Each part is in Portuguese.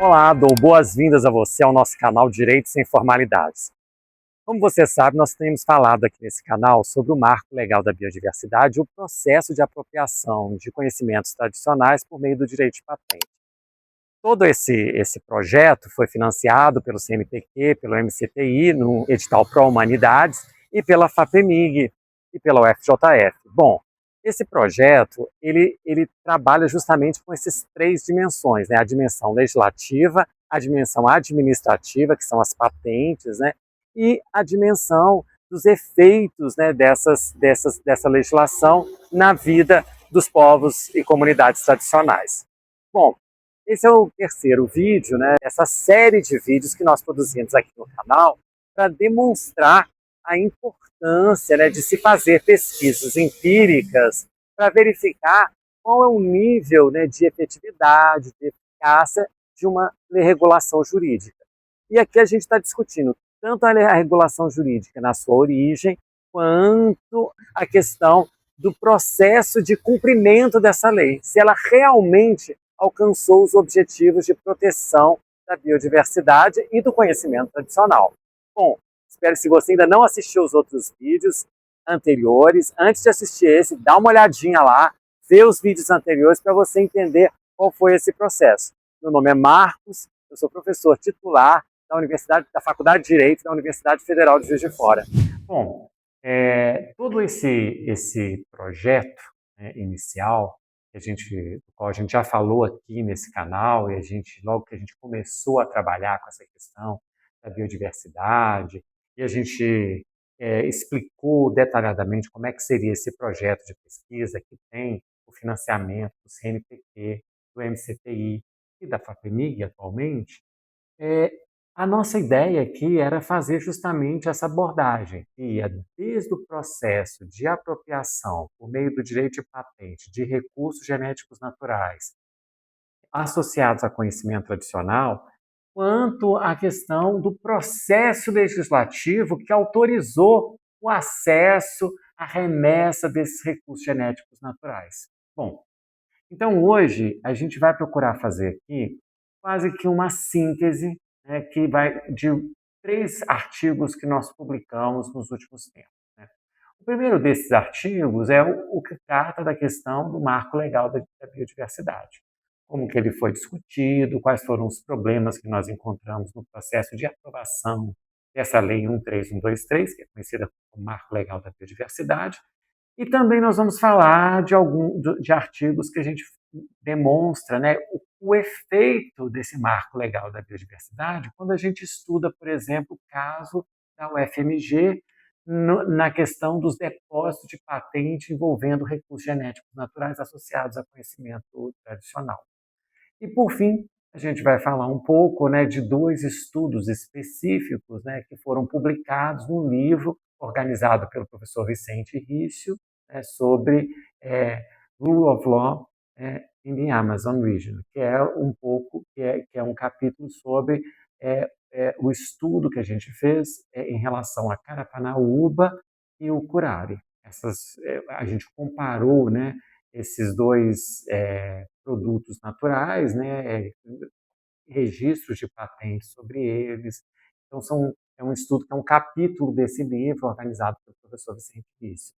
Olá, dou boas-vindas a você ao nosso canal Direito Sem Formalidades. Como você sabe, nós temos falado aqui nesse canal sobre o Marco Legal da Biodiversidade e o processo de apropriação de conhecimentos tradicionais por meio do direito de patente. Todo esse projeto foi financiado pelo CNPq, pelo MCTI, no edital Pro Humanidades, e pela FAPEMIG e pela UFJF. Bom, esse projeto, ele trabalha justamente com essas três dimensões, né? A dimensão legislativa, a dimensão administrativa, que são as patentes, né? E a dimensão dos efeitos, né, dessa legislação na vida dos povos e comunidades tradicionais. Bom, esse é o terceiro vídeo, né, essa série de vídeos que nós produzimos aqui no canal para demonstrar a importância, né, de se fazer pesquisas empíricas para verificar qual é o nível, né, de efetividade, de eficácia de uma regulação jurídica. E aqui a gente está discutindo tanto a regulação jurídica na sua origem, quanto a questão do processo de cumprimento dessa lei, se ela realmente alcançou os objetivos de proteção da biodiversidade e do conhecimento tradicional. Bom, espero que se você ainda não assistiu os outros vídeos anteriores, antes de assistir esse, dá uma olhadinha lá, vê os vídeos anteriores para você entender qual foi esse processo. Meu nome é Marcos, eu sou professor titular da Faculdade de Direito da Universidade Federal de Juiz de Fora. Bom, todo esse projeto, né, inicial, do qual a gente já falou aqui nesse canal, e logo que a gente começou a trabalhar com essa questão da biodiversidade, e a gente explicou detalhadamente como é que seria esse projeto de pesquisa que tem o financiamento do CNPq, do MCTI e da FAPEMIG atualmente. A nossa ideia aqui era fazer justamente essa abordagem, que ia desde o processo de apropriação por meio do direito de patente de recursos genéticos naturais associados a conhecimento tradicional, quanto à questão do processo legislativo que autorizou o acesso à remessa desses recursos genéticos naturais. Bom, então hoje a gente vai procurar fazer aqui quase que uma síntese, né, que vai de 3 artigos que nós publicamos nos últimos tempos, né. O primeiro desses artigos é o que trata da questão do marco legal da biodiversidade. Como que ele foi discutido, quais foram os problemas que nós encontramos no processo de aprovação dessa Lei 13123, que é conhecida como Marco Legal da Biodiversidade, e também nós vamos falar de artigos que a gente demonstra, né, o efeito desse marco legal da biodiversidade quando a gente estuda, por exemplo, o caso da UFMG na questão dos depósitos de patente envolvendo recursos genéticos naturais associados a conhecimento tradicional. E, por fim, a gente vai falar um pouco, né, de 2 estudos específicos, né, que foram publicados no livro organizado pelo professor Vicente Rício, né, sobre Rule of Law in the Amazon Region, que é um capítulo sobre o estudo que a gente fez em relação a Carapanaúba e o Curare. A gente comparou, né, esses dois produtos naturais, né, registros de patentes sobre eles. Então, é um estudo que é um capítulo desse livro organizado pelo professor Vicente Rício.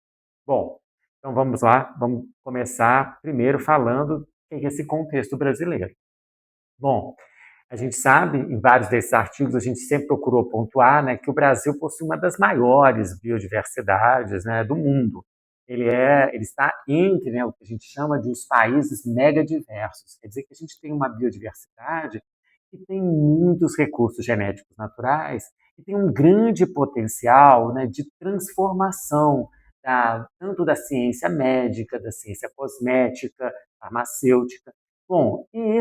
Bom, então vamos lá, vamos começar primeiro falando o que é esse contexto brasileiro. Bom, a gente sabe, em vários desses artigos, a gente sempre procurou pontuar, né, que o Brasil possui uma das maiores biodiversidades, né, do mundo. Ele está entre, né, o que a gente chama de os países megadiversos. Quer dizer que a gente tem uma biodiversidade que tem muitos recursos genéticos naturais e tem um grande potencial, né, de transformação tanto da ciência médica, da ciência cosmética, farmacêutica. Bom, e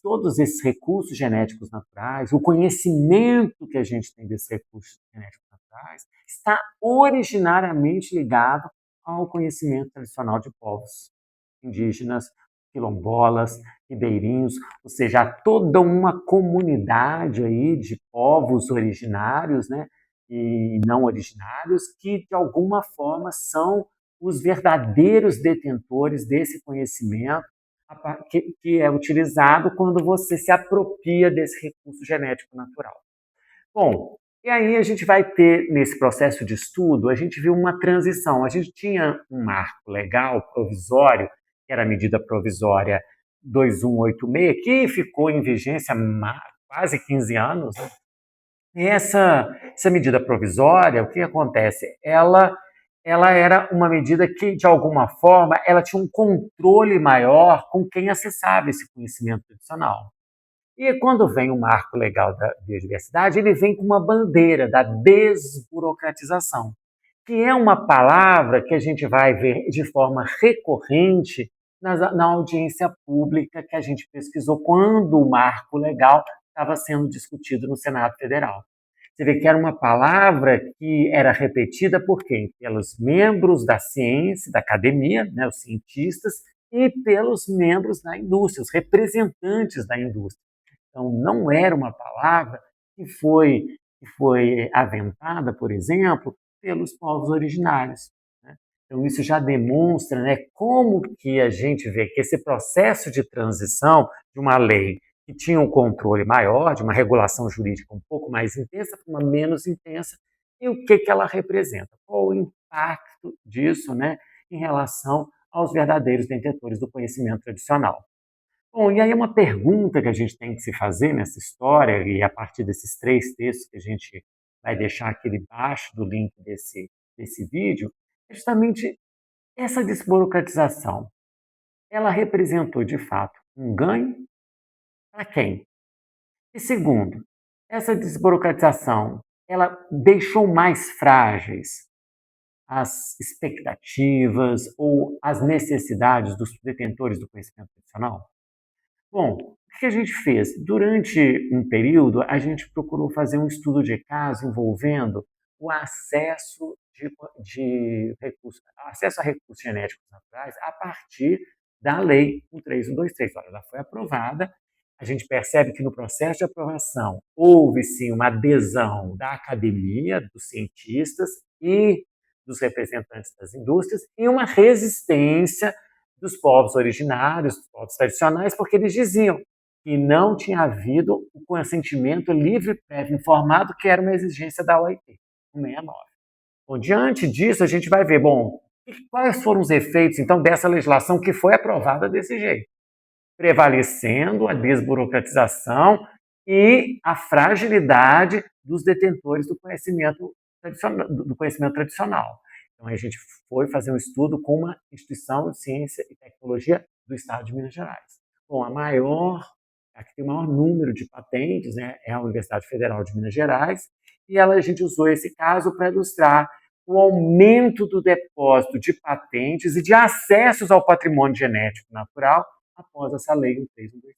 todos esses recursos genéticos naturais, o conhecimento que a gente tem desses recursos genéticos naturais, está originariamente ligado ao conhecimento tradicional de povos indígenas, quilombolas, ribeirinhos, ou seja, há toda uma comunidade aí de povos originários, né, e não originários, que de alguma forma são os verdadeiros detentores desse conhecimento, que é utilizado quando você se apropria desse recurso genético natural. Bom, e aí a gente vai ter, nesse processo de estudo, a gente viu uma transição. A gente tinha um marco legal, provisório, que era a medida provisória 2186, que ficou em vigência há quase 15 anos, né? E essa medida provisória, o que acontece? Ela era uma medida que, de alguma forma, ela tinha um controle maior com quem acessava esse conhecimento tradicional. E quando vem o marco legal da biodiversidade, ele vem com uma bandeira da desburocratização, que é uma palavra que a gente vai ver de forma recorrente na audiência pública que a gente pesquisou quando o marco legal estava sendo discutido no Senado Federal. Você vê que era uma palavra que era repetida por quem? Pelos membros da ciência, da academia, né, os cientistas, e pelos membros da indústria, os representantes da indústria. Então, não era uma palavra que foi aventada, por exemplo, pelos povos originários, né? Então, isso já demonstra, né, como que a gente vê que esse processo de transição de uma lei que tinha um controle maior, de uma regulação jurídica um pouco mais intensa para uma menos intensa, e o que ela representa, qual o impacto disso, né, em relação aos verdadeiros detentores do conhecimento tradicional. Bom, e aí uma pergunta que a gente tem que se fazer nessa história, e a partir desses 3 textos que a gente vai deixar aqui debaixo do link desse vídeo, é justamente essa desburocratização. Ela representou, de fato, um ganho para quem? E segundo, essa desburocratização, ela deixou mais frágeis as expectativas ou as necessidades dos detentores do conhecimento tradicional? Bom, o que a gente fez? Durante um período, a gente procurou fazer um estudo de caso envolvendo o acesso a recursos genéticos naturais a partir da Lei 13123. Olha, ela foi aprovada. A gente percebe que no processo de aprovação houve sim uma adesão da academia, dos cientistas e dos representantes das indústrias e uma resistência dos povos originários, dos povos tradicionais, porque eles diziam que não tinha havido o consentimento livre, prévio, informado, que era uma exigência da OIT, 169. Bom, diante disso, a gente vai ver, bom, quais foram os efeitos, então, dessa legislação que foi aprovada desse jeito? Prevalecendo a desburocratização e a fragilidade dos detentores do conhecimento tradicional. Então, a gente foi fazer um estudo com uma instituição de ciência e tecnologia do estado de Minas Gerais. Bom, a que tem o maior número de patentes, né, é a Universidade Federal de Minas Gerais, e a gente usou esse caso para ilustrar o aumento do depósito de patentes e de acessos ao patrimônio genético natural após essa lei 13123.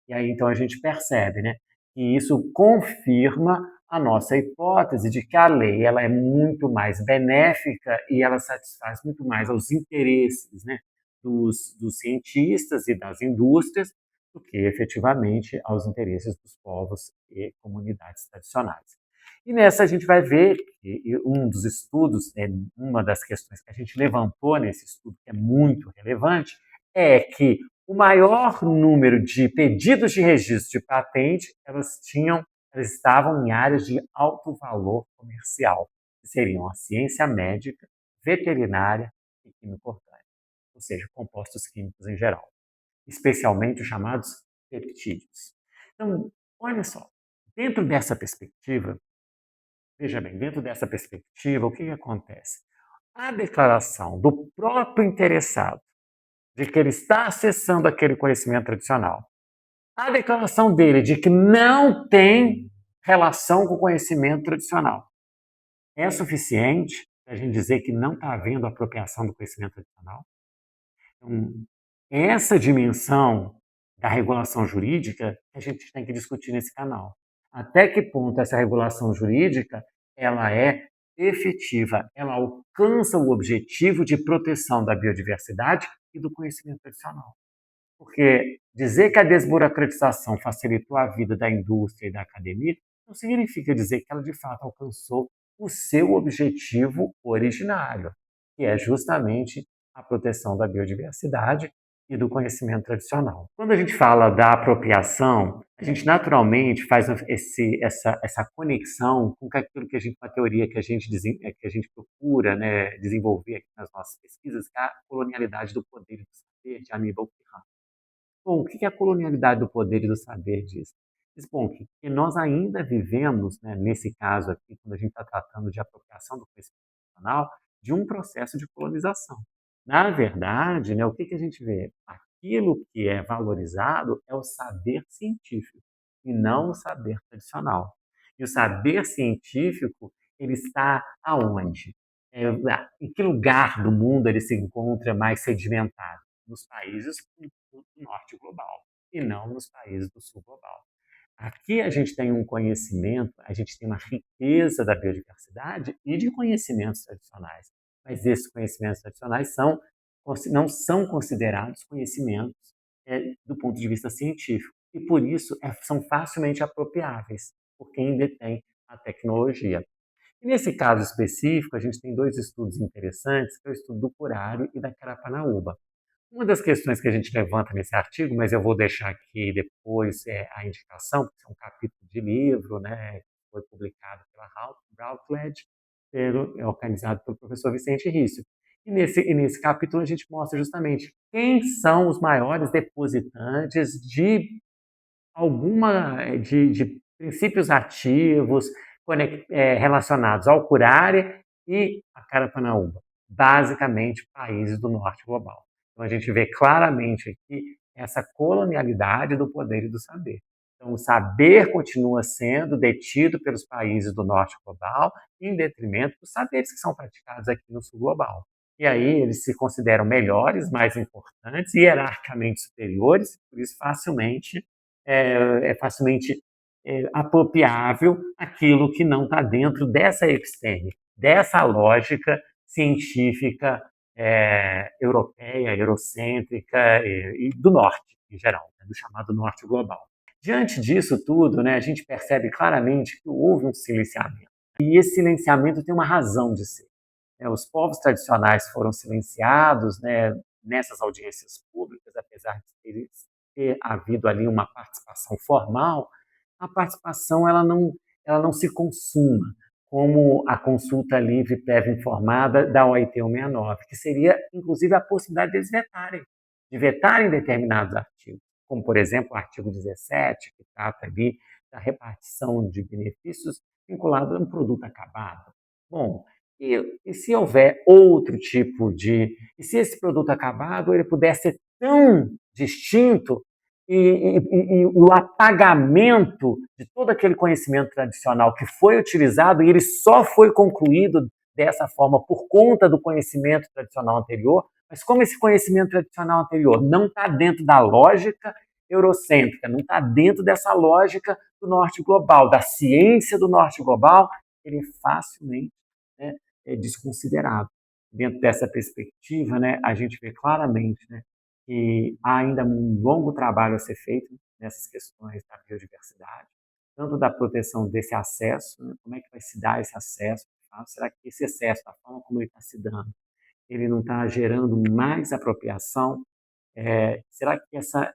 E aí, então, a gente percebe, né, que isso confirma a nossa hipótese de que a lei ela é muito mais benéfica e ela satisfaz muito mais aos interesses, né, dos cientistas e das indústrias do que efetivamente aos interesses dos povos e comunidades tradicionais. E nessa a gente vai ver que um dos estudos, uma das questões que a gente levantou nesse estudo, que é muito relevante, é que o maior número de pedidos de registro de patente, elas estavam em áreas de alto valor comercial, que seriam a ciência médica, veterinária e química orgânica, ou seja, compostos químicos em geral, especialmente os chamados peptídeos. Então, olha só, dentro dessa perspectiva, veja bem, dentro dessa perspectiva, o que acontece? A declaração do próprio interessado de que ele está acessando aquele conhecimento tradicional, a declaração dele de que não tem relação com o conhecimento tradicional, é suficiente para a gente dizer que não está havendo apropriação do conhecimento tradicional? Então, essa dimensão da regulação jurídica a gente tem que discutir nesse canal. Até que ponto essa regulação jurídica ela é efetiva, ela alcança o objetivo de proteção da biodiversidade e do conhecimento tradicional. Porque dizer que a desburocratização facilitou a vida da indústria e da academia não significa dizer que ela de fato alcançou o seu objetivo originário, que é justamente a proteção da biodiversidade e do conhecimento tradicional. Quando a gente fala da apropriação, a gente naturalmente faz essa conexão com aquilo que a gente, com a teoria que a gente procura, né, desenvolver aqui nas nossas pesquisas, que é a colonialidade do poder e do saber, de Aníbal Ferrand. Bom, o que é a colonialidade do poder e do saber diz? Diz, bom, que nós ainda vivemos, né, nesse caso aqui, quando a gente está tratando de apropriação do conhecimento nacional, de um processo de colonização. Na verdade, né, o que a gente vê? Aquilo que é valorizado é o saber científico e não o saber tradicional. E o saber científico, ele está aonde? Em que lugar do mundo ele se encontra mais sedimentado? Nos países do norte global e não nos países do sul global. Aqui a gente tem um conhecimento, a gente tem uma riqueza da biodiversidade e de conhecimentos tradicionais. Mas esses conhecimentos tradicionais não são considerados conhecimentos do ponto de vista científico. E por isso são facilmente apropriáveis por quem detém a tecnologia. E nesse caso específico, a gente tem dois estudos interessantes, que é o estudo do Curare e da Carapanaúba. Uma das questões que a gente levanta nesse artigo, mas eu vou deixar aqui depois a indicação, porque é um capítulo de livro, né, que foi publicado pela Routledge, organizado pelo professor Vicente Rício. E nesse capítulo a gente mostra justamente quem são os maiores depositantes de de princípios ativos relacionados ao Curare e à Carapanaúba, basicamente países do norte global. Então a gente vê claramente aqui essa colonialidade do poder e do saber. Então o saber continua sendo detido pelos países do norte global em detrimento dos saberes que são praticados aqui no sul global. E aí eles se consideram melhores, mais importantes, hierarquicamente superiores, por isso facilmente apropriável aquilo que não está dentro dessa episteme, dessa lógica científica europeia, eurocêntrica e do norte, em geral, né, do chamado norte global. Diante disso tudo, né, a gente percebe claramente que houve um silenciamento. E esse silenciamento tem uma razão de ser. Os povos tradicionais foram silenciados, né, nessas audiências públicas, apesar de ter havido ali uma participação formal, a participação ela não se consuma como a consulta livre prévia informada da OIT 169, que seria, inclusive, a possibilidade deles de vetarem determinados artigos, como, por exemplo, o artigo 17, que trata ali da repartição de benefícios vinculado a um produto acabado. Bom, e se houver outro tipo e se esse produto acabado ele puder ser tão distinto e o apagamento de todo aquele conhecimento tradicional que foi utilizado e ele só foi concluído dessa forma por conta do conhecimento tradicional anterior, mas como esse conhecimento tradicional anterior não está dentro da lógica eurocêntrica, não está dentro dessa lógica do norte global, da ciência do norte global, ele facilmente, né, é desconsiderado. Dentro dessa perspectiva, né, a gente vê claramente, né, que há ainda um longo trabalho a ser feito nessas questões da biodiversidade, tanto da proteção desse acesso, né, como é que vai se dar esse acesso, será que esse acesso, da forma como ele está se dando, ele não está gerando mais apropriação? Será que essa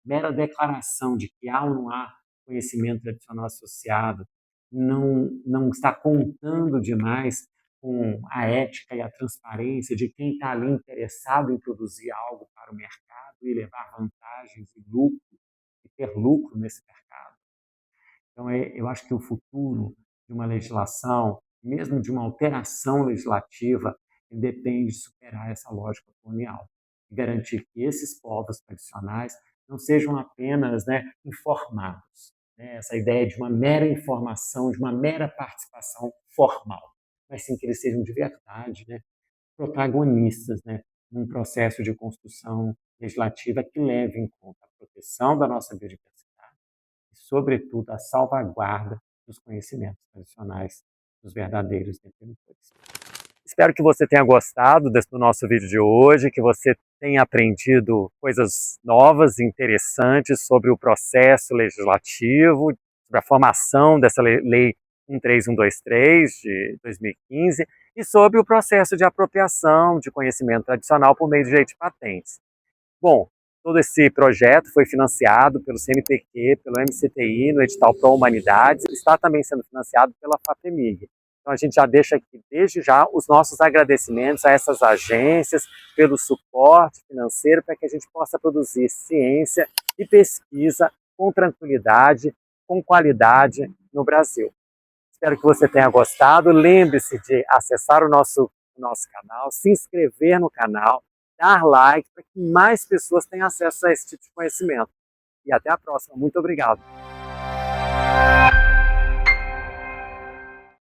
mera declaração de que há ou não há conhecimento tradicional associado não está contando demais com a ética e a transparência de quem está ali interessado em produzir algo para o mercado e levar vantagens e lucro, e ter lucro nesse mercado? Então, eu acho que o futuro de uma legislação, mesmo de uma alteração legislativa, depende de superar essa lógica colonial e garantir que esses povos tradicionais não sejam apenas, né, informados, né, essa ideia de uma mera informação, de uma mera participação formal, mas sim que eles sejam de verdade, né, protagonistas, né, num processo de construção legislativa que leve em conta a proteção da nossa biodiversidade e, sobretudo, a salvaguarda dos conhecimentos tradicionais dos verdadeiros detentores. Espero que você tenha gostado do nosso vídeo de hoje, que você tenha aprendido coisas novas e interessantes sobre o processo legislativo, sobre a formação dessa lei 13123 de 2015 e sobre o processo de apropriação de conhecimento tradicional por meio de direito de patentes. Bom, todo esse projeto foi financiado pelo CNPq, pelo MCTI, no edital Pro Humanidades, e está também sendo financiado pela FAPEMIG. Então a gente já deixa aqui, desde já, os nossos agradecimentos a essas agências pelo suporte financeiro para que a gente possa produzir ciência e pesquisa com tranquilidade, com qualidade no Brasil. Espero que você tenha gostado. Lembre-se de acessar o nosso canal, se inscrever no canal, dar like para que mais pessoas tenham acesso a esse tipo de conhecimento. E até a próxima. Muito obrigado.